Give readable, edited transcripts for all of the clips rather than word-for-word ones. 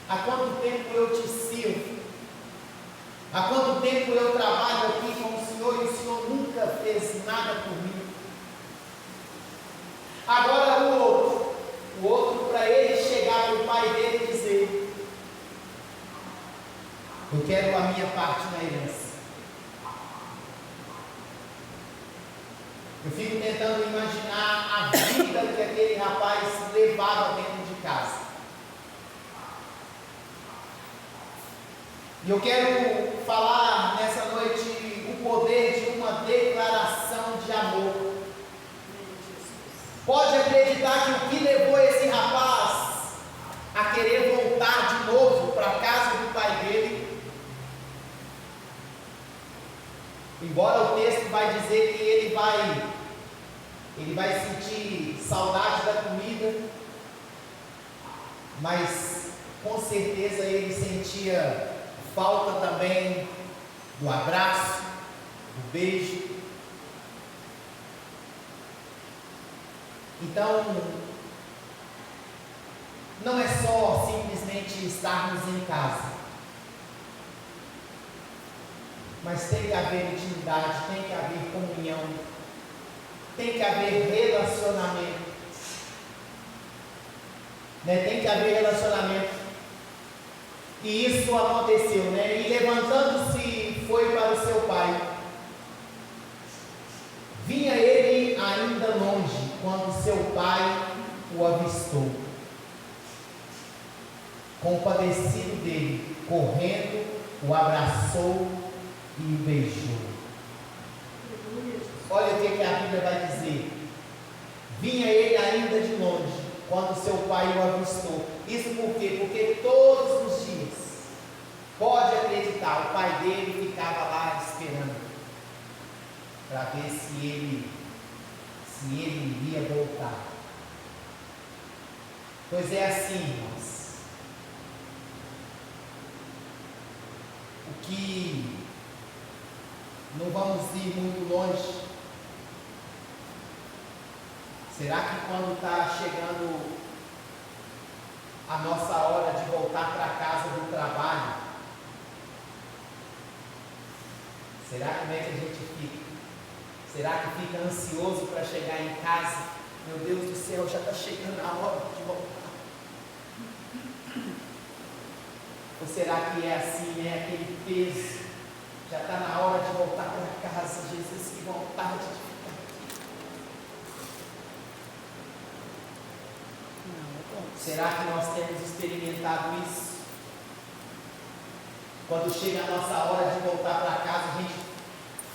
Há quanto tempo eu te sirvo? Há quanto tempo eu trabalho aqui com o Senhor e o Senhor nunca fez nada por mim? Agora o outro, para ele chegar para o pai dele e dizer: eu quero a minha parte na herança. Eu fico tentando imaginar a vida que aquele rapaz levava dentro de casa. E eu quero falar nessa noite o poder de uma declaração de amor. Pode acreditar que o que levou esse rapaz a querer voltar de novo para a casa do pai dele, embora o texto vai dizer que ele vai sentir saudade da comida, mas com certeza ele sentia falta também do abraço, do beijo. Então, não é só simplesmente estarmos em casa, mas tem que haver intimidade, tem que haver comunhão, tem que haver relacionamento, né? Tem que haver relacionamento. E isso aconteceu, né? E levantando-se, foi para o seu pai. Vinha ele ainda longe, quando seu pai o avistou. Compadecido dele, correndo, o abraçou e o beijou. Olha o que a Bíblia vai dizer. Vinha ele ainda de longe, quando seu pai o avistou. Isso por quê? Porque todos os dias, pode acreditar, o pai dele ficava lá esperando, para ver se ele iria voltar. Pois é assim, irmãos. O que não vamos ir muito longe. Será que quando está chegando a nossa hora de voltar para a casa do trabalho, será como é que a gente fica? Será que fica ansioso para chegar em casa? Meu Deus do céu, já está chegando a hora de voltar. Ou será que é assim, né? Aquele peso, já está na hora de voltar para casa, Jesus, que vontade de ficar aqui. Será que nós temos experimentado isso? Quando chega a nossa hora de voltar para casa, a gente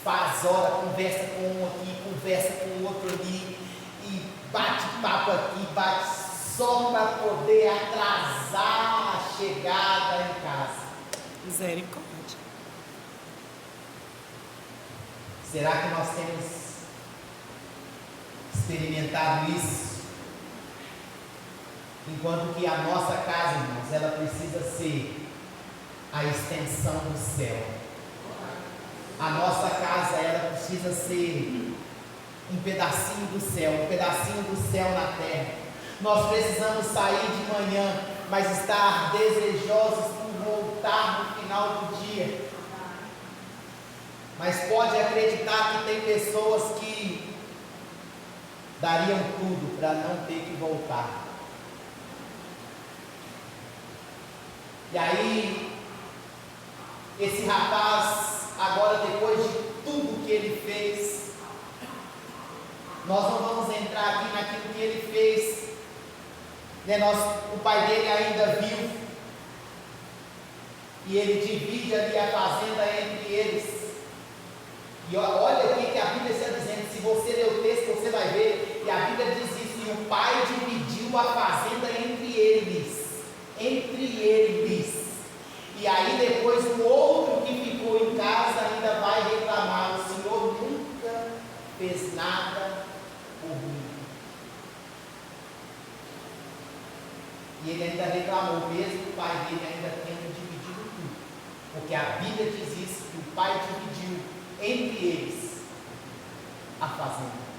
faz hora, conversa com um aqui, conversa com o outro ali, e bate papo aqui, bate só para poder atrasar a chegada em casa. Misericórdia. Será que nós temos experimentado isso? Enquanto que a nossa casa, irmãos, ela precisa ser a extensão do céu. A nossa casa, ela precisa ser um pedacinho do céu na terra. Nós precisamos sair de manhã, mas estar desejosos por voltar no final do dia. Mas pode acreditar que tem pessoas que dariam tudo para não ter que voltar. E aí, esse rapaz, agora depois de tudo que ele fez, nós não vamos entrar aqui naquilo que ele fez, né? O pai dele ainda vivo, e ele divide ali a fazenda entre eles. E olha o que a Bíblia está dizendo. Se você ler o texto, você vai ver, e a Bíblia diz isso: e o pai dividiu a fazenda entre eles. E aí depois o outro que ficou em casa ainda vai reclamar: o Senhor nunca fez nada por mim. E ele ainda reclamou, mesmo o pai dele ainda tendo dividido tudo, porque a Bíblia diz isso, que o pai dividiu entre eles a fazenda.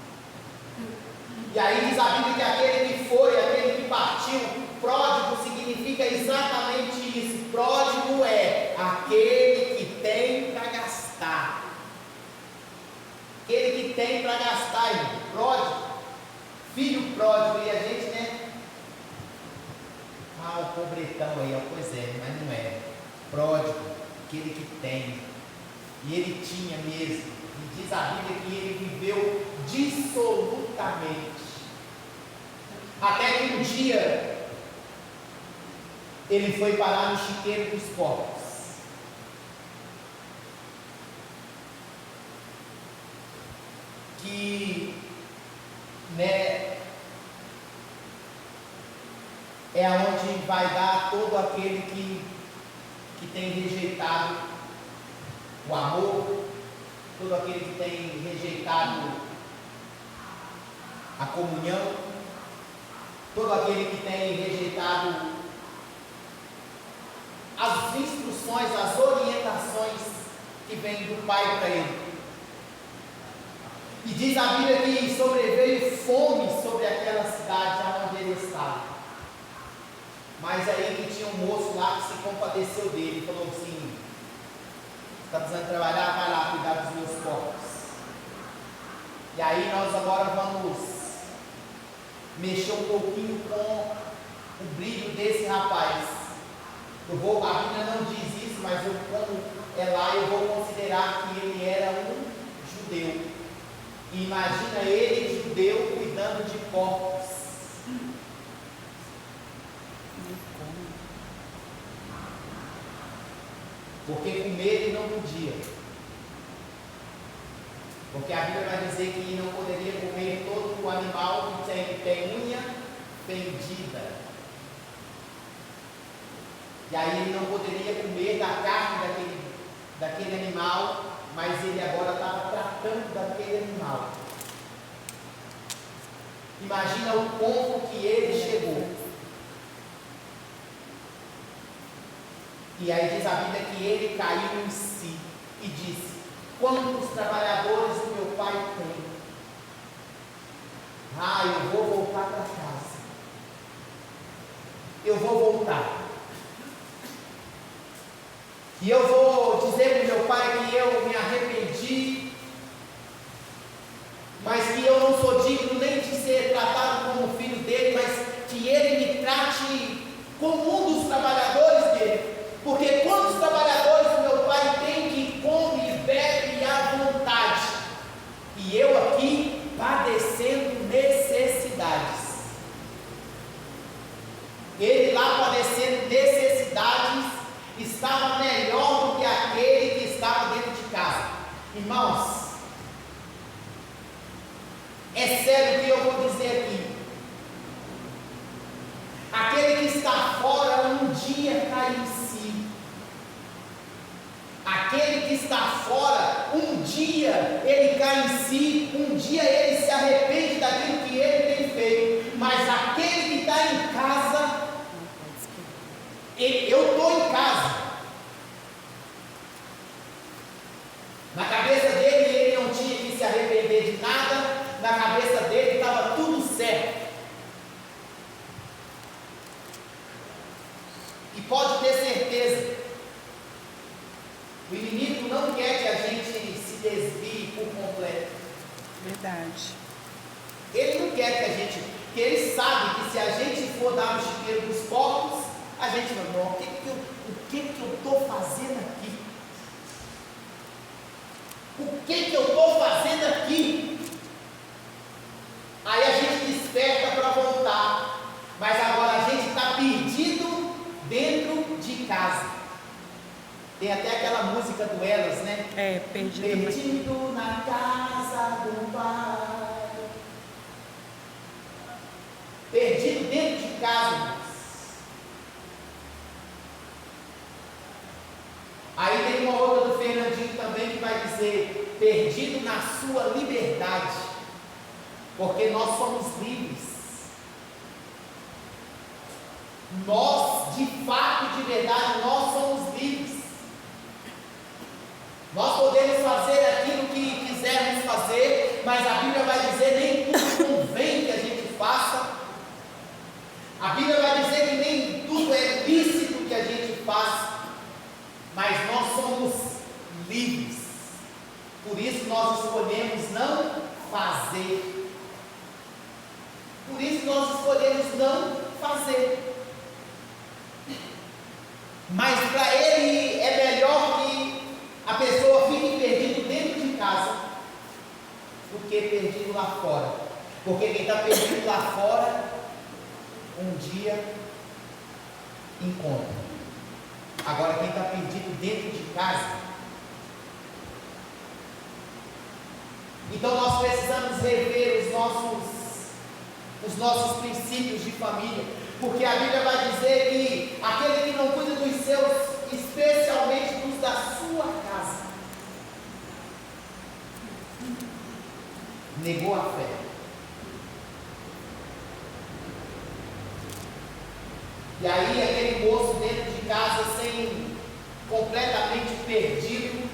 E aí diz a Bíblia que aquele que foi, aquele que partiu, pródigo, significa exatamente tem para gastar, irmão. Pródigo, filho pródigo, e a gente, né? Ah, o pobretão aí, ó, pois é, mas não é. Pródigo, aquele que tem. E ele tinha mesmo. E diz a Bíblia que ele viveu dissolutamente. Até que um dia ele foi parar no chiqueiro dos porcos. Que, né, é onde vai dar todo aquele que tem rejeitado o amor, todo aquele que tem rejeitado a comunhão, todo aquele que tem rejeitado as instruções, as orientações que vêm do Pai para ele. E diz a Bíblia que sobreveio fome sobre aquela cidade onde ele estava. Mas aí que tinha um moço lá que se compadeceu dele e falou assim: está precisando trabalhar, vai lá cuidar dos meus porcos. E aí nós agora vamos mexer um pouquinho com o brilho desse rapaz. A Bíblia não diz isso, mas como é lá, eu vou considerar que ele era um judeu. E imagina ele, judeu, cuidando de porcos. Porque comer ele não podia. Porque a Bíblia vai dizer que não poderia comer todo o animal que tem unha fendida. E aí ele não poderia comer da carne daquele animal, mas ele agora estava tratando daquele animal. Imagina o ponto que ele chegou. E aí diz a Bíblia que ele caiu em si e disse: quantos trabalhadores o meu pai tem? Ah, eu vou voltar para casa. Eu vou voltar. E eu vou dizer para o meu pai que eu me arrependi, mas que eu não sou digno nem de ser tratado como filho dele, mas que ele me trate como um dos trabalhadores dele. Porque quantos trabalhadores o meu pai tem que come e bebe à vontade, e eu aqui padecendo necessidades. Ele lá padecendo necessidades estava melhor do que aquele que estava dentro de casa. Irmãos, é sério o que eu vou dizer aqui. Aquele que está fora um dia cai em si. Aquele que está fora um dia ele cai em si, um dia ele se arrepende daquilo que ele tem feito. Mas aquele que está em casa, eu estou em casa. Na cabeça dele ele não tinha que se arrepender de nada. Na cabeça dele estava tudo certo. E pode ter certeza, o inimigo não quer que a gente se desvie por completo. Verdade. Ele não quer que a gente, porque ele sabe que se a gente for dar no chiqueiro dos porcos, a gente vai falar: o que eu estou fazendo aqui? O que eu estou fazendo aqui? Aí a gente desperta para voltar, mas agora a gente está perdido dentro de casa. Tem até aquela música do Elas, né? Perdido na casa do Pai. Perdido dentro de casa. Aí tem uma outra do Fernandinho também que vai dizer: perdido na sua liberdade, porque nós somos livres. Nós, de fato, de verdade, nós somos livres. Nós podemos fazer aquilo que quisermos fazer, mas a Bíblia vai dizer: nem tudo convém que a gente faça. A Bíblia vai dizer que nem tudo é lícito que a gente faça. Mas nós somos livres. Por isso nós escolhemos não fazer. Por isso nós escolhemos não fazer. Mas para ele é melhor que a pessoa fique perdida dentro de casa do que perdido lá fora. Porque quem está perdido lá fora, um dia encontra. Agora quem está perdido dentro de casa. Então nós precisamos rever os nossos princípios de família. Porque a Bíblia vai dizer que aquele que não cuida dos seus, especialmente dos da sua casa, negou a fé. E aí aquele moço dentro de casa, completamente perdido,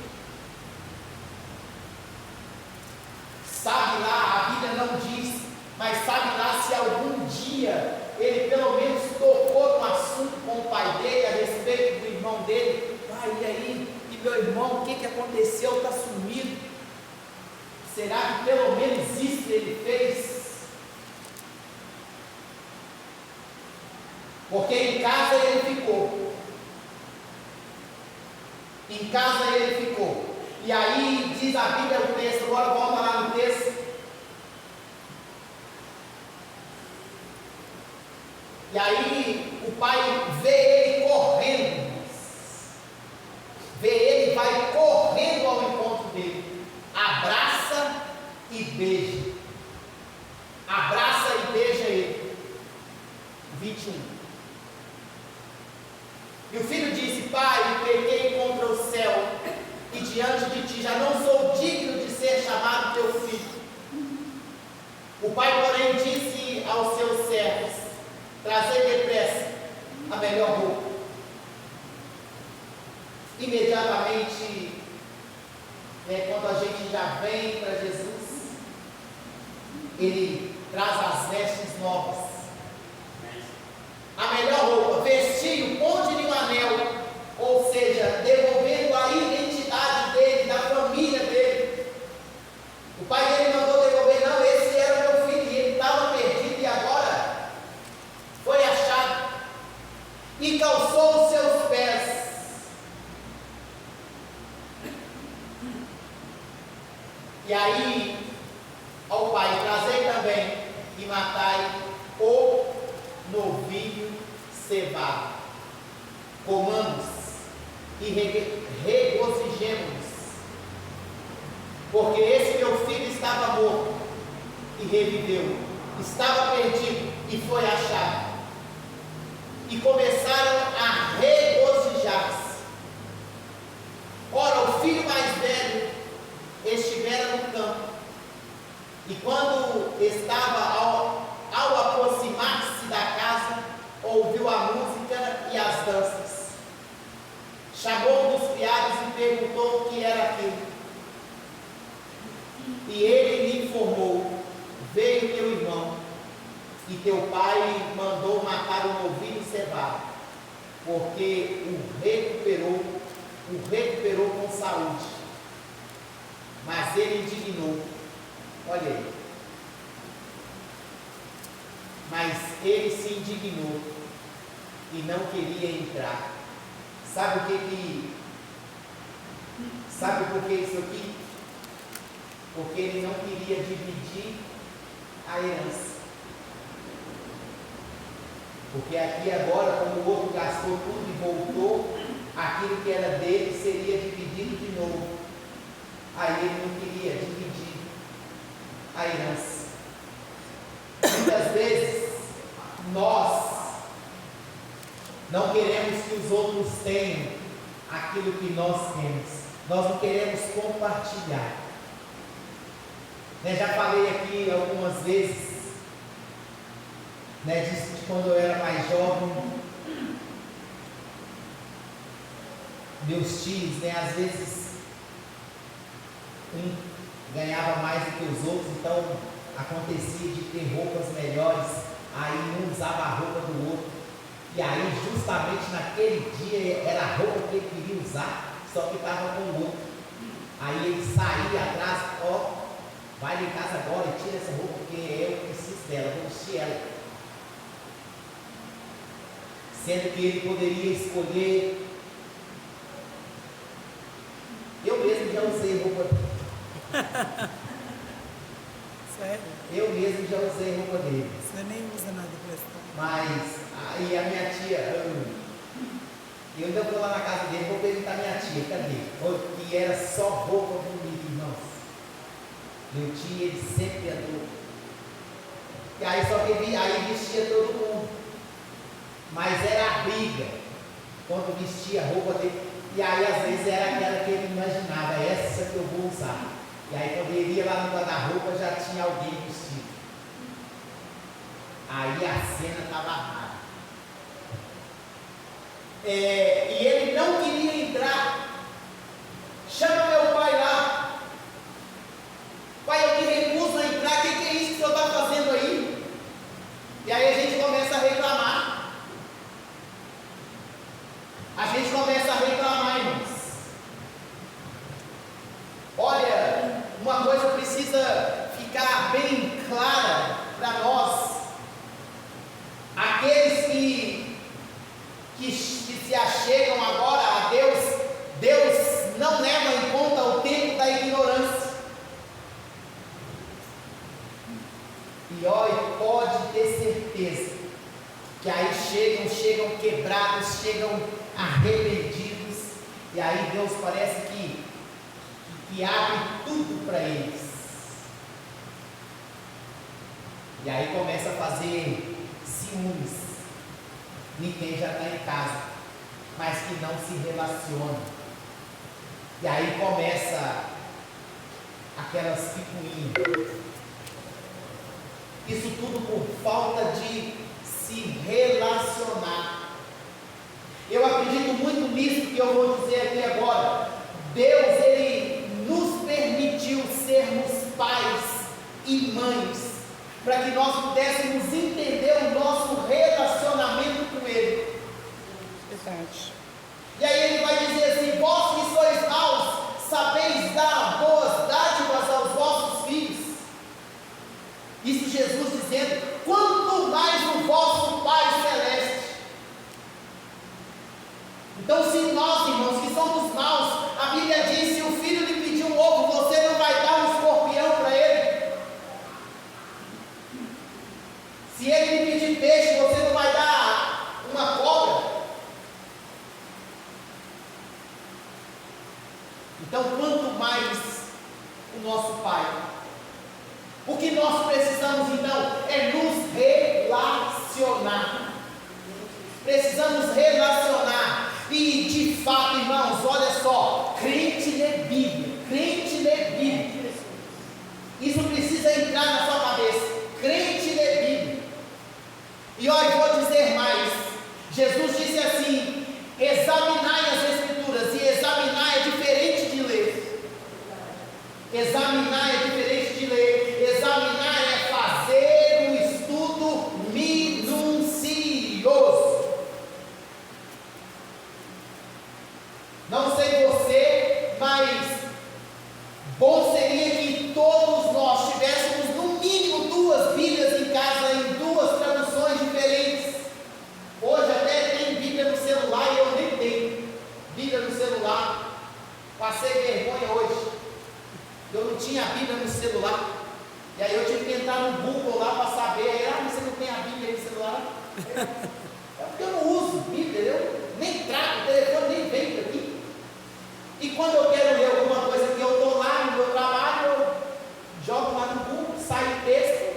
sabe lá, a Bíblia não diz, mas sabe lá se algum dia ele pelo menos tocou no assunto com o pai dele, a respeito do irmão dele. Pai, e aí? E meu irmão, o que aconteceu? Está sumido. Será que pelo menos isso ele fez? Porque em casa ele ficou. Em casa ele ficou. E aí diz a Bíblia, o texto, agora volta lá no texto. E aí o pai vê ele correndo. Vê ele e vai correndo ao encontro dele. Abraça e beija. Abraça e beija ele. 21. E o filho disse: Pai, pequei contra o céu e diante de ti, já não sou digno de ser chamado teu filho. O pai, porém, disse aos seus servos: Trazei depressa a melhor roupa. Imediatamente, quando a gente já vem para Jesus, ele traz as vestes novas. A melhor roupa, vestiu, ponde-lhe um anel, ou seja, devolvendo a identidade dele, da família dele. O pai dele mandou devolver, não, esse era meu filho, e ele estava perdido e agora foi achado. E calçou os seus pés. E aí, ao pai, trazei também e matai o novilho cevado. Comamos e regozijemos-nos, porque esse meu filho estava morto e reviveu, estava perdido e foi achado. E começaram a regozijar-se. Ora, o filho mais velho estivera no campo, e quando estava ao aproximar-se da casa, ouviu a música e as danças. Chamou um dos criados e perguntou o que era aquilo. E ele lhe informou: veio teu irmão, e teu pai mandou matar o novilho cevado, porque o recuperou com saúde. Mas ele indignou. Olha aí. Mas ele se indignou e não queria entrar. Sabe por que isso aqui? Porque ele não queria dividir a herança. Porque aqui agora, como o outro gastou tudo e voltou, aquilo que era dele seria dividido de novo. Aí ele não queria dividir a herança. Muitas vezes nós não queremos que os outros tenham aquilo que nós temos. Nós não queremos compartilhar. Já falei aqui algumas vezes, disso de quando eu era mais jovem. Meus tios, às vezes um ganhava mais do que os outros, então acontecia de ter roupas melhores, aí um usava a roupa do outro, e aí justamente naquele dia era a roupa que ele queria usar, só que estava com o outro. Aí ele saía atrás, Vai lá em casa agora e tira essa roupa, porque eu preciso dela, vou vestir ela. Sendo que ele poderia escolher. Eu mesmo já usei roupa. Sério? Eu mesmo já usei roupa dele. Você nem usa nada prestado. Mas aí a minha tia, eu ainda vou lá na casa dele, vou perguntar à minha tia, cadê? E era só roupa bonita, irmãos. Meu tio, ele sempre andou. E aí só que aí vestia todo mundo. Mas era a briga quando vestia a roupa dele. E aí às vezes era aquela que ele imaginava, essa que eu vou usar. E aí quando ele ia lá no guarda-roupa já tinha alguém vestido. Aí a cena estava rara. E ele não queria entrar. Chama meu pai lá. Pai, eu me recuso a entrar. O que é isso que o senhor está fazendo aí? E aí a gente começa a reclamar. A gente começa a reclamar, irmãos. Olha, uma coisa precisa ficar bem clara para nós. Aqueles que se achegam agora a Deus, Deus não leva em conta o tempo da ignorância. E olha, pode ter certeza que aí chegam quebrados, chegam arrependidos, e aí Deus parece que abre tudo para eles. E aí começa a fazer ciúmes em quem já está em casa, mas que não se relaciona. E aí começa aquelas picuinhas. Isso tudo por falta de se relacionar. Eu acredito muito nisso que eu vou dizer aqui agora. Deus, Ele nos permitiu sermos pais e mães, para que nós pudéssemos entender o nosso relacionamento com Ele. Verdade. E aí Ele vai dizer assim: vós que sois maus, sabeis dar boas dádivas aos vossos filhos. Isso Jesus dizendo: quanto mais o vosso Pai Celeste. Então, se nós, irmãos, que somos maus, a Bíblia diz: se o filho lhe pedir um ovo, você não vai dar um escorpião para ele. Se ele lhe pedir peixe, você não vai dar uma cobra. Então, quanto mais o nosso Pai. O que nós precisamos então é nos relacionar. Precisamos relacionar. E de fato, irmãos, olha só, crente lê Bíblia. Crente lê Bíblia. Isso precisa entrar na sua cabeça. Crente lê Bíblia. E olha, eu vou dizer mais. Jesus disse assim: examinai as Escrituras. E examinar é diferente de ler. Examinar é diferente de ler. Examinar é fazer um estudo minucioso. Não sei você, mas bom seria que todos nós tivéssemos no mínimo 2 Bíblias em casa, em 2 traduções diferentes. Hoje até tem Bíblia no celular e eu nem tenho Bíblia no celular. Passei vergonha hoje. Eu não tinha a Bíblia no celular. E aí eu tive que entrar no Google lá para saber. Aí, você não tem a Bíblia aí no celular? É porque eu não uso Bíblia, eu nem trago, o telefone nem vem para aqui. E quando eu quero ler alguma coisa que eu estou lá no meu trabalho, eu jogo lá no Google, sai o texto.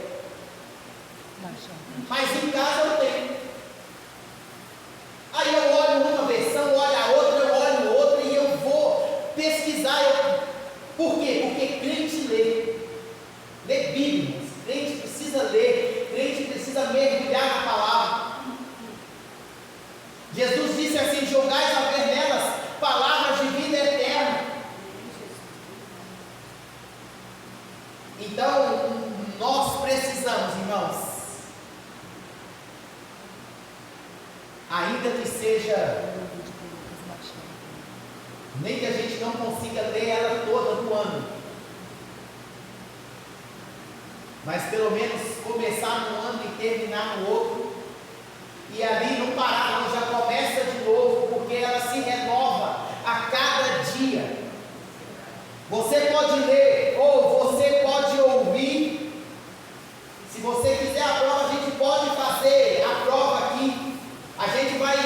Mas em casa eu tenho. Aí eu olho uma versão, olho a outra, eu olho outra e eu vou pesquisar. Por quê? Porque crente lê. Lê Bíblia. Crente precisa ler. Crente precisa mergulhar na palavra. Jesus disse assim: jogais a ver nelas palavras de vida eterna. Então, nós precisamos, irmãos, ainda que seja, nem que a gente não consiga ler ela toda no ano, mas pelo menos começar num ano e terminar no outro, e ali não parar, não, já começa de novo, porque ela se renova a cada dia. Você pode ler, ou você pode ouvir. Se você quiser a prova, a gente pode fazer a prova aqui. A gente vai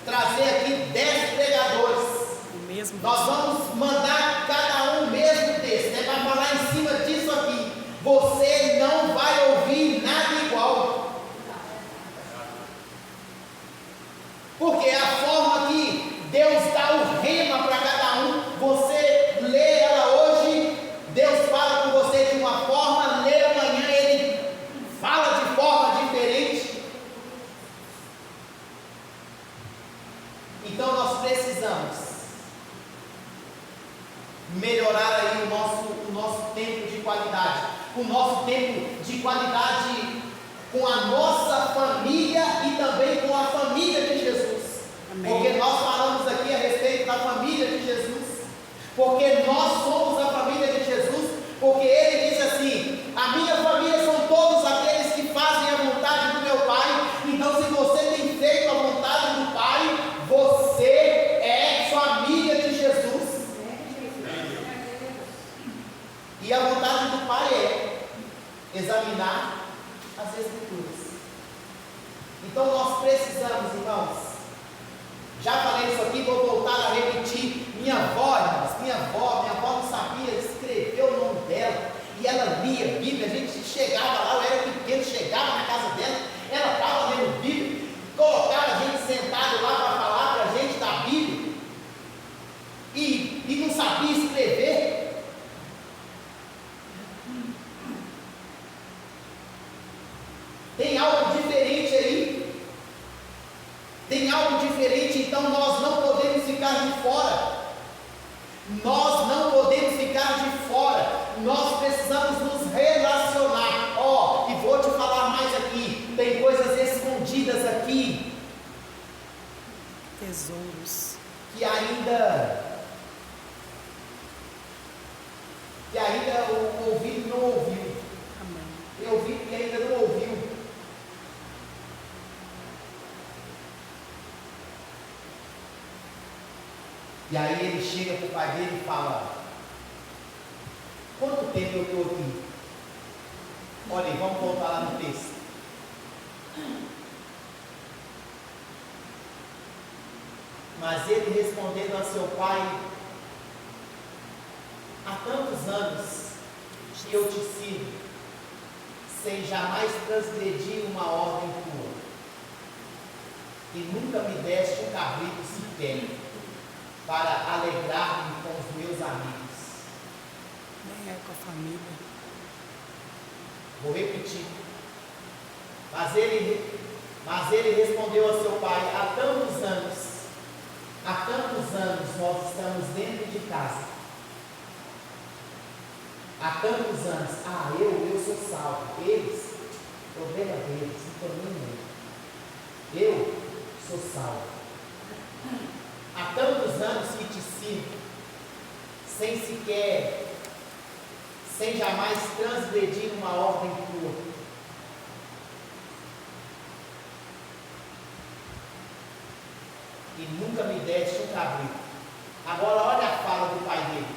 trazer aqui 10 pregadores. Nós vamos mandar cada um o mesmo texto, né? Para falar em cima disso aqui. Você não vai ouvir nada igual. Porque a forma que Deus dá o rema para cada um, você lê ela hoje, Deus fala com você de uma forma, lê amanhã, Ele fala de forma diferente. Então nós precisamos melhorar aí o nosso tempo de qualidade, o nosso tempo de qualidade com a nossa família e também com a família de Jesus. Amém. Porque nós falamos aqui a respeito da família de Jesus, porque nós somos a família de Jesus, porque Ele diz assim: a minha família são todos aqueles que fazem a vontade do meu Pai. Então, se você tem feito a vontade do Pai, você é família de Jesus. E a vontade do Pai é examinar as Escrituras. Então nós precisamos, irmãos, já falei isso aqui, vou voltar a repetir. Minha avó não sabia escrever o nome dela, e ela lia Bíblia. A gente chegava lá, eu era pequeno, chegava na casa dela, ela estava lendo Bíblia, colocava a gente sentado lá para falar para a gente da Bíblia, e não sabia escrever. Tem algo diferente aí. Tem algo diferente, então nós não podemos ficar de fora. Nós não podemos ficar de fora. Nós precisamos nos relacionar. E vou te falar mais aqui. Tem coisas escondidas aqui. Tesouros. Que ainda o ouvido não ouviu. Amém. Eu ouvi e ainda não ouviu. E aí ele chega para o pai dele e fala: quanto tempo eu estou aqui? Olha aí, vamos voltar lá no texto. Mas ele respondendo a seu pai: há tantos anos que eu te sirvo, sem jamais transgredir uma ordem tua, e nunca me deste um cabrito sequer, para alegrar-me com os meus amigos. Nem é com a família. Vou repetir. Mas ele respondeu a seu pai: há tantos anos nós estamos dentro de casa. Há tantos anos, eu sou salvo. Eles, problema deles, não estou nem aí. Eu sou salvo. Há tantos anos que te sirvo, sem jamais transgredir uma ordem tua. E nunca me deste um cabrito. Agora olha a fala do pai dele.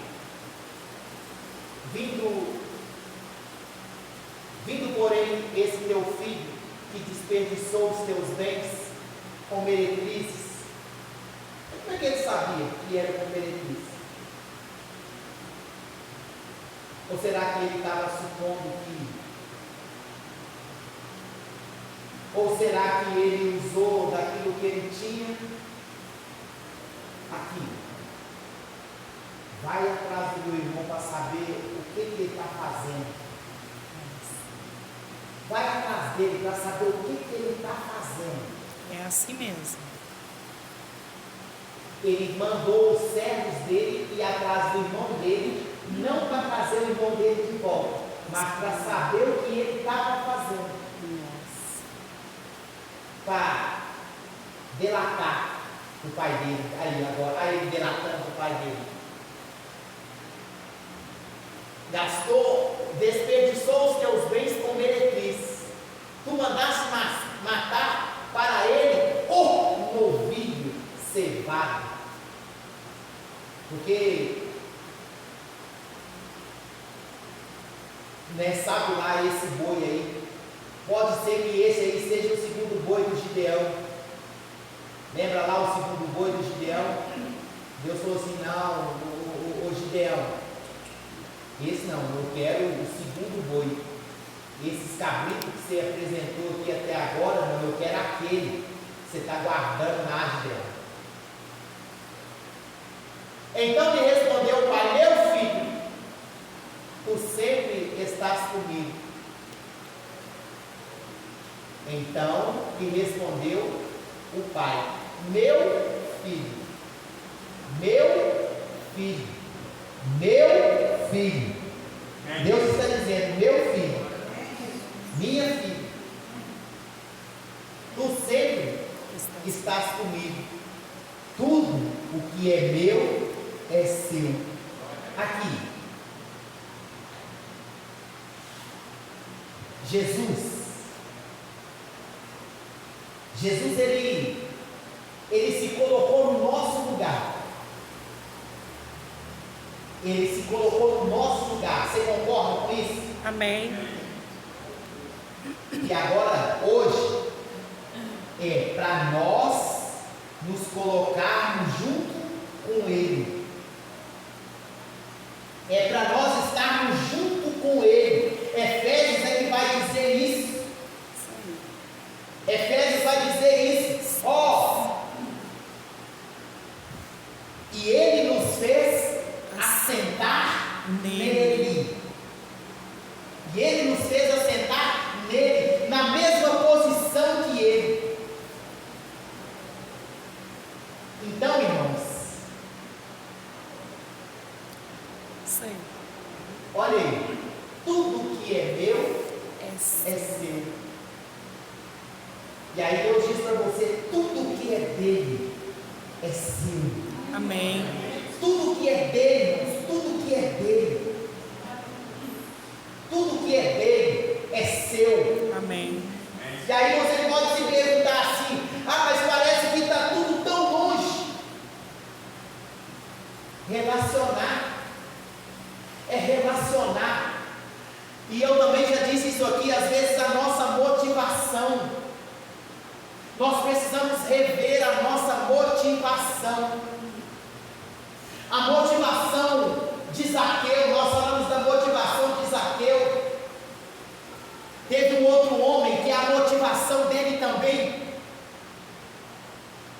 Vindo porém esse teu filho, que desperdiçou os teus bens com meretrizes. Como é que ele sabia que era com meretrizes? Ou será que ele estava supondo que? Ou será que ele usou daquilo que ele tinha? Aqui. Vai atrás do meu irmão para saber o que ele está fazendo. Vai atrás dele para saber o que ele está fazendo. É assim mesmo. Ele mandou os servos dele ir atrás do irmão dele, não para trazer o irmão dele de volta, mas para saber o que ele estava fazendo. Nossa. Para delatar o pai dele. Aí ele delatando o pai dele. Gastou desperdiçou os teus bens com meretriz. Tu mandaste matar para ele o novilho cevado. Porque, né, sabe lá esse boi aí, pode ser que esse aí seja o segundo boi do Gideão. Lembra lá o segundo boi do Gideão? Deus falou assim: não, o Gideão, esse não, eu quero o segundo boi. Esses cabritos que você apresentou aqui até agora, não, eu quero aquele que você está guardando na Gideão. Então lhe respondeu o pai: meu filho, tu sempre estás comigo. Então lhe respondeu o pai: meu filho, meu filho, meu filho. Deus está dizendo: meu filho, minha filha, tu sempre estás comigo. Tudo o que é meu é seu. Aqui, Jesus ele se colocou no nosso lugar. Ele se colocou no nosso lugar. Você concorda com isso? Amém. E agora, hoje, é para nós nos colocarmos junto com Ele. É para nós estarmos junto com Ele. Efésios é que vai dizer isso. Efésios vai dizer isso. E Ele nos fez assentar nele. E Ele nos fez assentar nele, na mesma posição que Ele. Então, irmãos, Sim. olha aí, tudo que é meu é seu. E aí Deus diz para você: tudo que é dele é seu. Amém. Tudo que é dele, irmãos, tudo que é dele, tudo que é dele é seu. Amém. E aí você pode se perguntar assim: mas parece que está tudo tão longe. Relacionar é relacionar. E eu também já disse isso aqui, às vezes a nossa motivação, nós precisamos rever a nossa motivação. A motivação de Zaqueu, nós falamos da motivação de Zaqueu. Teve um outro homem que a motivação dele também.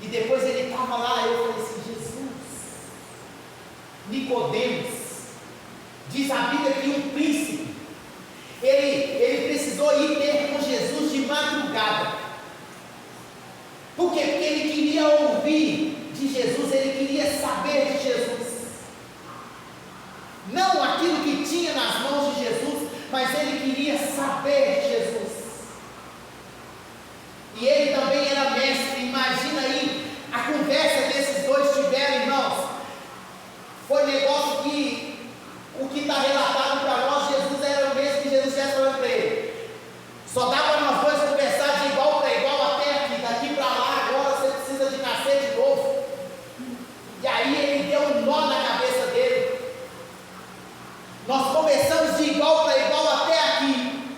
E depois ele estava lá, eu falei assim: Jesus, Nicodemos, diz a Bíblia que um príncipe, ele precisou ir ter com Jesus de madrugada. Por quê? Porque ele queria ouvir de Jesus, ele queria saber de Jesus. Não aquilo que tinha nas mãos de Jesus, mas ele queria saber de Jesus. E ele também era mestre. Imagina aí a conversa que esses dois tiveram, irmãos. Foi negócio que o que está relatado para nós, Jesus era o mesmo que Jesus estivesse falando para ele. Só dá para nós dois conversar de igual para igual até aqui. Daqui para lá, agora você precisa de nascer de novo. E aí ele deu um nó na cabeça dele. Nós conversamos de igual para igual até aqui.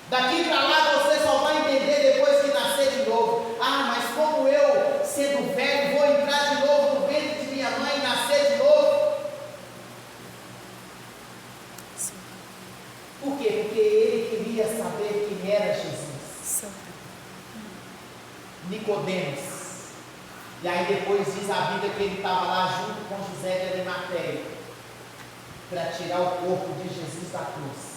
Daqui para lá você só vai entender depois que nascer de novo. Mas como eu, sendo velho, vou entrar de novo no ventre de minha mãe e nascer de novo? Sim. Por quê? Porque ele queria saber quem era Jesus. Sim. Nicodemos. E aí depois diz a Bíblia que ele estava lá junto com José de Arimateia para tirar o corpo de Jesus da cruz.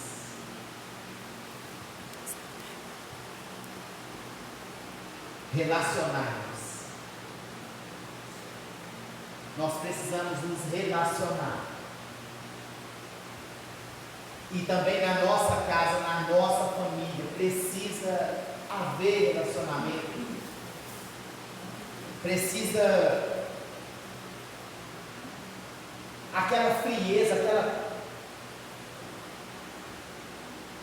Relacionarmos. Nós precisamos nos relacionar. E também na nossa casa, na nossa família, precisa haver relacionamento. Precisa aquela frieza,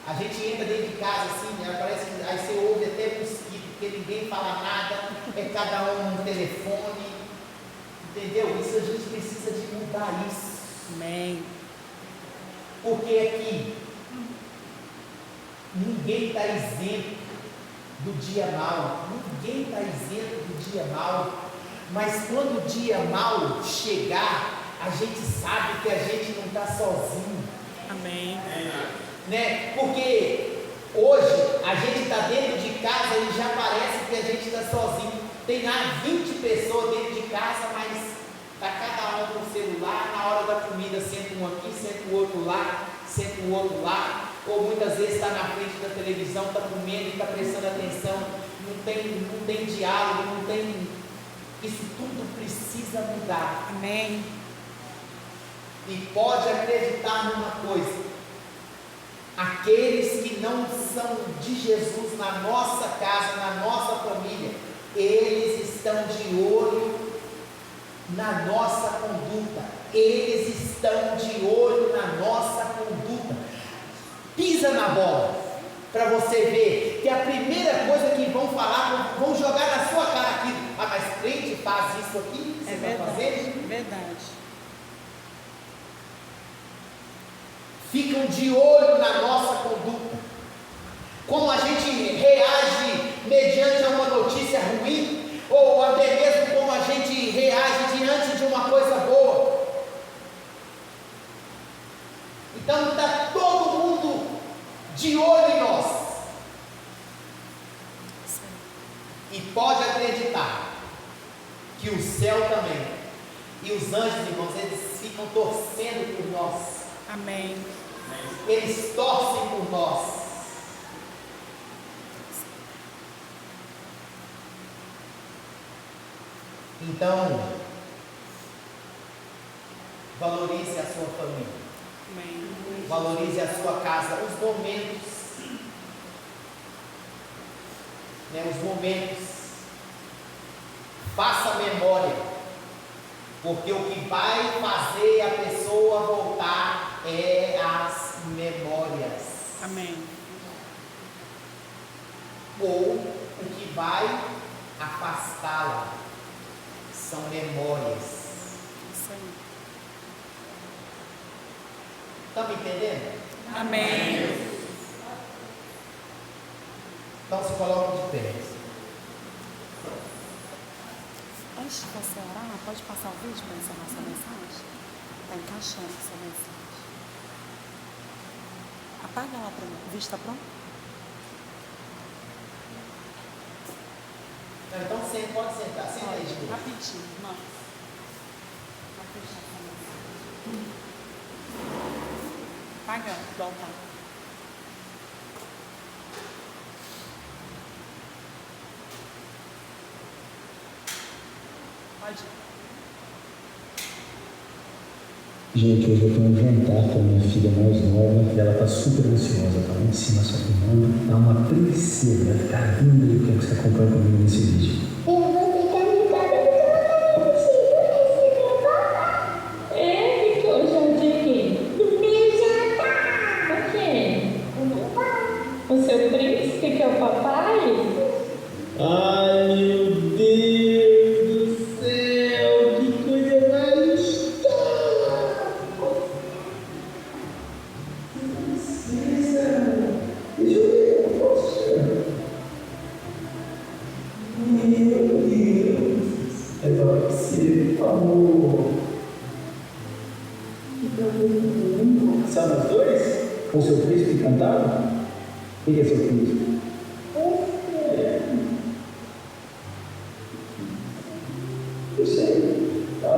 A gente entra dentro de casa assim, né? Parece que aí você ouve até mosquito, porque ninguém fala nada, é cada um no telefone. Entendeu? Isso a gente precisa de mudar isso. Amém. Porque aqui ninguém está isento do dia mau. Ninguém está isento do dia mau. Mas quando o dia mau chegar, a gente sabe que a gente não está sozinho. Amém. Né? Porque hoje a gente está dentro de casa e já parece que a gente está sozinho. Tem lá 20 pessoas dentro de casa, mas está cada um com o celular. Na hora da comida, senta um aqui, senta o outro lá, senta o outro lá. Ou muitas vezes está na frente da televisão, está comendo e está prestando atenção. Não tem diálogo, não tem. Isso tudo precisa mudar. Amém. E pode acreditar numa coisa: aqueles que não são de Jesus na nossa casa, na nossa família, eles estão de olho na nossa conduta. Eles estão de olho na nossa conduta. Pisa na bola, para você ver que a primeira coisa que vão falar, vão jogar na sua cara aquilo. Ah, mas crente faz isso aqui? Você vai fazer? É verdade. Ficam de olho na nossa conduta, como a gente reage mediante a uma notícia ruim, ou até mesmo como a gente reage diante de uma coisa boa. Então está todo mundo de olho em nós. E pode acreditar que o céu também, e os anjos, irmãos, eles ficam torcendo por nós. Amém. Eles torcem por nós. Então, valorize a sua família. Amém. Valorize a sua casa. Os momentos. Os momentos. Faça memória. Porque o que vai fazer a pessoa voltar é as memórias. Amém. Ou o que vai afastá-la são memórias. Isso aí. Está me entendendo? Amém. Então se coloque de pé. Antes de você orar, pode passar o vídeo para encerrar sua mensagem? Está encaixando essa mensagem. Apaga lá para mim. O vídeo está pronto? Então você pode sentar. Senta aí, Ju. Rapidinho, irmão. Rapidinho essa mensagem. Apaga, volta. Pode ir. Gente, hoje eu tenho um jantar com a minha filha mais nova e ela tá super ansiosa, tá lá em cima só filmando. Tá uma princesa, vai ficar linda e eu quero que você acompanhe comigo nesse vídeo. Eu vou ficar ligada porque eu não consigo papai. Porque eu já digo do meu jantar. O quê? O meu pai. O seu príncipe que é o papai? Ai, meu Deus do céu, que coisa mais princesa. Deixa eu ver, poxa. Meu Deus. É pra você, amor. São os dois? Com o seu príncipe cantado? Quem é seu príncipe? Eu sei, tá?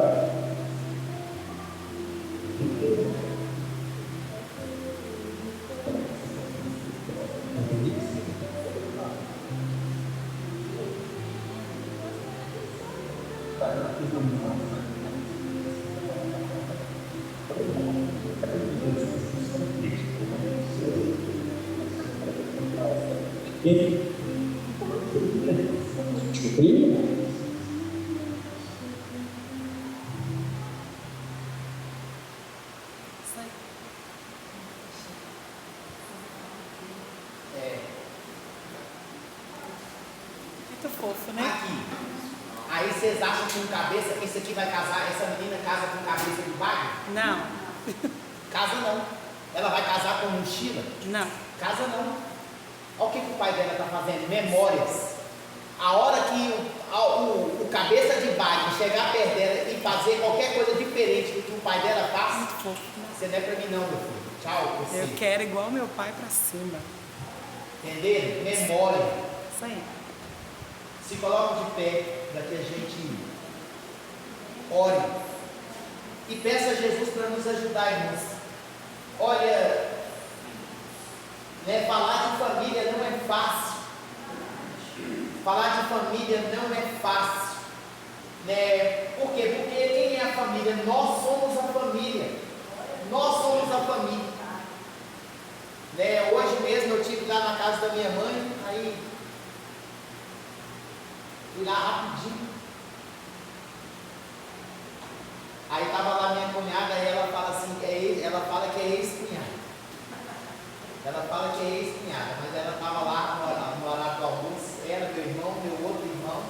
Quem? Primo? Isso aí. fofo, né? Aqui. Aí vocês acham que um cabeça, esse aqui vai casar, essa menina casa com cabeça de bagre? Não. Casa não. Ela vai casar com mochila? Não. Casa não. Olha o que o pai dela está fazendo, memórias. A hora que o cabeça de bagre chegar perto dela e fazer qualquer coisa diferente do que o pai dela faz, Muito fofo, né? você não é para mim não, meu filho. Tchau, você. Eu quero igual meu pai pra cima. Entenderam? Memória. Isso aí. Se coloca de pé para que a gente ore e peça a Jesus para nos ajudar, irmãos. Olha, né, falar de família não é fácil. Falar de família não é fácil, né? Por quê? Porque quem é a família? Nós somos a família. Nós somos a família. Né? Hoje mesmo eu estive lá na casa da minha mãe, aí fui lá rapidinho. Aí estava lá minha cunhada e ela fala assim, ela fala que é ex-cunhada. Ela fala que é ex-cunhada, mas ela estava lá no horário do almoço, ela, meu irmão, meu outro irmão.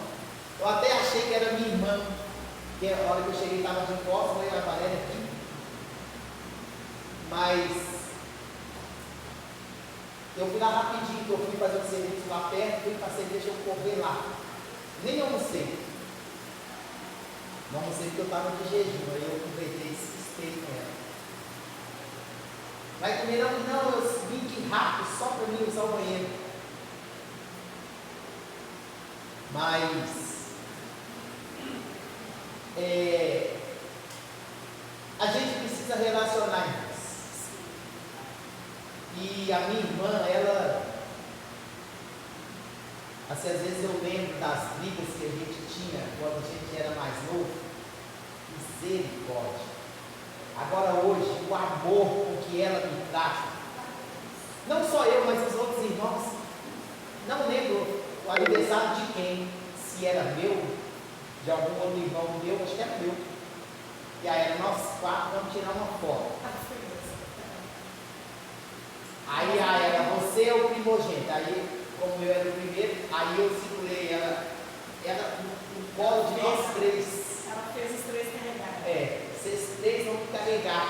Eu até achei que era minha irmã, porque a hora que eu cheguei estava de costas, foi a Valéria aqui. Mas eu fui lá rapidinho, que eu fui fazer um serviço lá perto, fui para a cerveja, eu corri lá. Nem almocei. Não almocei porque eu estava de jejum, aí eu aproveitei e espei com ela. Vai comer não, eu vim aqui rápido, só para mim usar o banheiro. Mas a gente precisa relacionar, irmãos. E a minha irmã, ela, assim, às vezes eu lembro das brigas que a gente tinha quando a gente era mais novo. Misericórdia. Agora hoje, o amor com que ela me trata, não só eu, mas os outros irmãos, não lembro o aniversário de quem, se era meu, de algum outro irmão meu, acho que era meu. E aí nós quatro vamos tirar uma foto. Aí ela, você é o primogênito. Aí, como eu era o primeiro, aí eu segurei ela no colo de nós três. Ela fez os três carregar. Vocês três vão me carregar.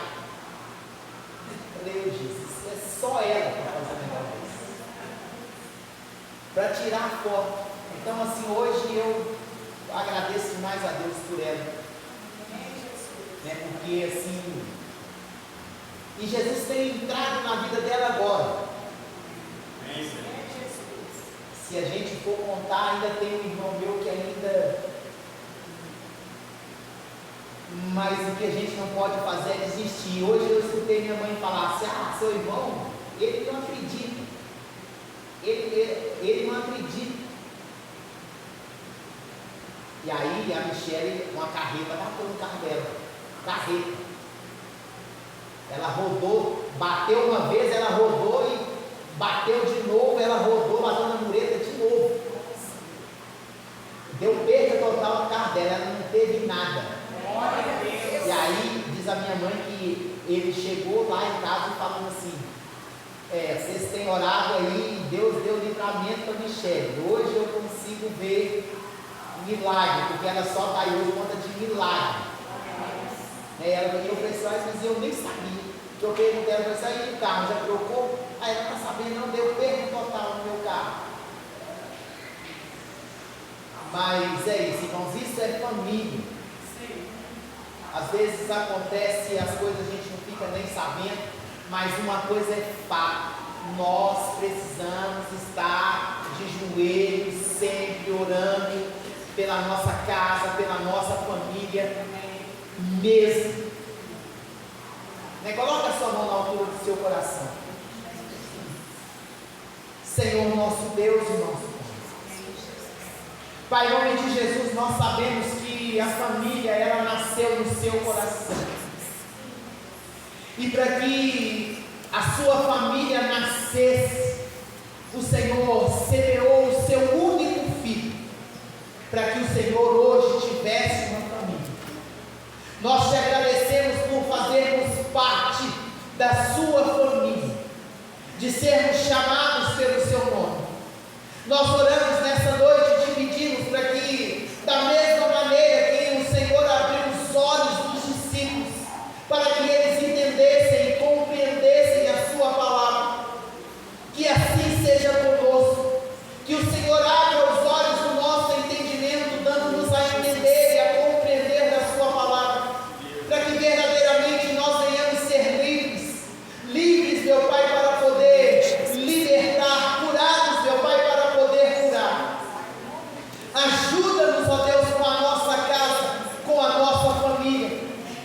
Eu falei, Jesus, é só ela para fazer o negócio desse. Para tirar a foto. Então, assim, hoje eu agradeço mais a Deus por ela. Né? Porque, assim, e Jesus tem entrado na vida dela agora. Se a gente for contar, ainda tem um irmão meu que ainda. Mas o que a gente não pode fazer é desistir. Hoje eu escutei minha mãe falar assim: seu irmão, ele não acredita. Ele não acredita. E aí a Michele, uma carreta, bateu no carro dela. Carreta. Ela rodou, bateu uma vez, ela rodou e bateu de novo, ela rodou, bateu na mureta de novo. Deu perda total no carro dela, ela não teve nada. E aí diz a minha mãe que ele chegou lá em casa falando assim: vocês têm orado aí, Deus deu livramento para Michele. Hoje eu consigo ver milagre, porque ela só está aí hoje por conta de milagre. E eu falei, mas eu nem sabia. Que eu perguntei, ela falou assim, aí o carro já trocou? Aí ela está sabendo, não, deu perda total no meu carro. Mas é isso, irmãos, isso é família. Às vezes acontece as coisas a gente não fica nem sabendo, mas uma coisa é fato: nós precisamos estar de joelhos sempre orando pela nossa casa, pela nossa família mesmo. Né? Coloca a sua mão na altura do seu coração. Senhor nosso Deus e nosso Pai, em nome de Jesus, nós sabemos que a família, ela nasceu no seu coração. E para que a sua família nascesse, o Senhor semeou o seu único filho, para que o Senhor hoje tivesse uma família. Nós te agradecemos por fazermos parte da sua família, de sermos chamados pelo seu nome. Nós oramos nessa noite te pedindo,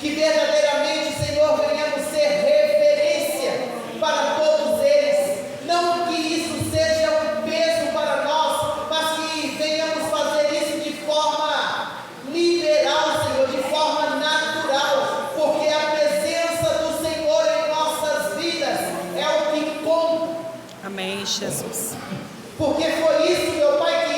Que verdadeiramente, Senhor, venhamos ser referência para todos eles. Não que isso seja um peso para nós, mas que venhamos fazer isso de forma liberal, Senhor, de forma natural, porque a presença do Senhor em nossas vidas é o que conta. Amém, Jesus. Porque foi isso, meu Pai, que